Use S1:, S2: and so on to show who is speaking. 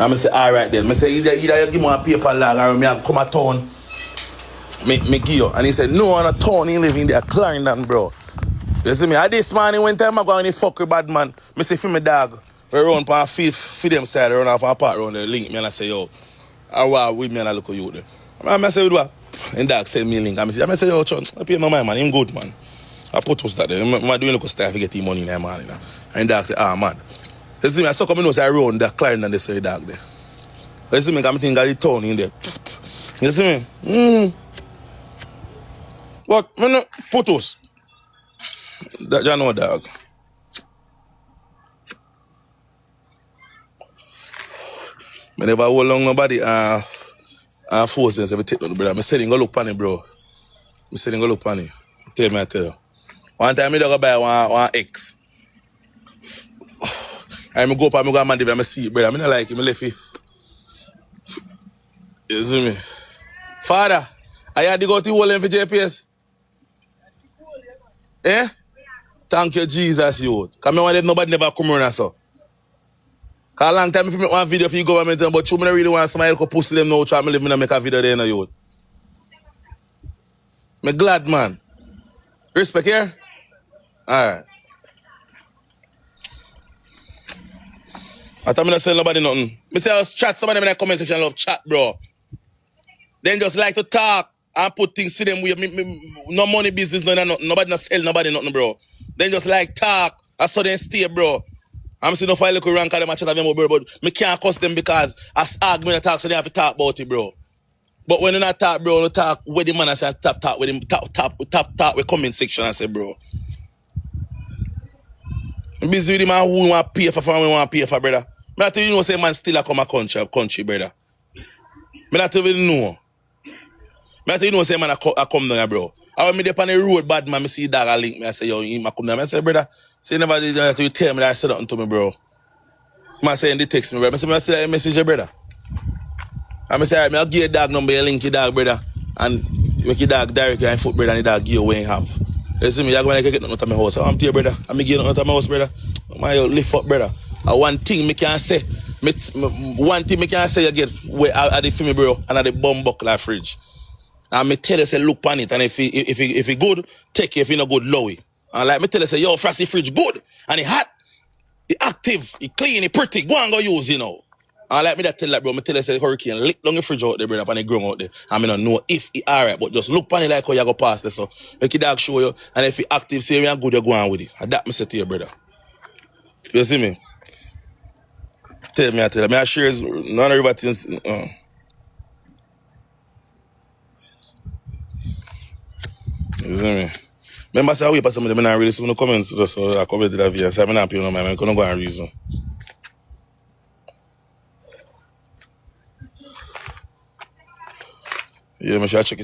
S1: And I say, alright then. I say, either you give me a paper log or me come a town. Me give you. And he said, no, on a town, he live in there, Clarendon, bro. You see me? At this morning, when time I go and he fuck with bad man, I say, for my dog, we run for a field, for them side, run off a part around there, link me and I say, yo, I walk with me and I look at you there. I say, what? And dog send me a link. I say, yo, chon, I pay no mind, man, him good, man. I putus that there. I'm doing a stuff to get him money in there, man. And dog say, ah, man. You see me? I suck up my nose, I run that client and they say, dog there. You see me? I'm thinking I the town in there. You see me? But, man, putus. That you know, dog. I never hold long nobody force them to take no brother. I said him go look on it, bro. I said him go look on it. Tell me, I tell you. One time I go buy one X. I go up and I go and I see it, brother. I don't like him, I left it. You see me? Father, I had to go to hold him for JPS. Eh? Thank you, Jesus, you. Because I want nobody never come around so. Because a long time if you make one video for your government, but you don't really want somebody to pussy them now, try to live and make a video there now, you. I'm glad, man. Respect here? Alright. I thought I'm not saying nobody nothing. I say I was chat, somebody in the comment section love chat, bro. Then just like to talk and put things to them with no money business, no nothing. Nobody not sell nobody nothing, bro. Then just like talk. I saw them stay, bro. I'm seeing no file look around because them chat them bro, but me can't cuss them because as argument talk, so they have to talk about it, bro. But when you not talk, bro, you talk with the man I say talk with him, talk with comment section, I say, bro. I'm busy with the man who want to pay for and want to pay for, brother. I tell you know say man still a come a country, brother. I tell you know. I tell you know say man a come down, bro. I when me dey on the road, bad man, me see dog a link me, I say, yo, he come down. I say, brother, say never did that you tell me that I said nothing to me, bro. Man say in the text me, bro. I say that message, brother. I say, alright, I'll give you a dog number, you link your dog, brother, and make your dog directly and foot, brother, and the dog give you what you have. You see me, you're going to get nothing to my house. I'm to you, brother. I'm give you nothing to my house, brother. Man, lift up, brother. One thing me can say, one thing me can say, you get where I the film, bro, and at the bomb buckler fridge. And me tell you, say, look on it, and if it good, take it. If it not good, low it. And like me tell you, say, yo, frosty fridge good, and it hot, it active, it clean, it pretty, go and go use, you know. And like me that tell that, bro, me tell you, say, hurricane, lick down the fridge out there, brother, and it grown out there. And me don't know if it alright, but just look on it like how you go past there, so make your dog show you, and if it active, say, you good, you go on with it. And that me say to you, brother. You see me? Tell me, I share none of everything. You see me? Remember, say, I wait for some of them and I really see no comments, so I covered that video. So I'm not paying no mind, I'm going to go and reason. Yeah, I should check it.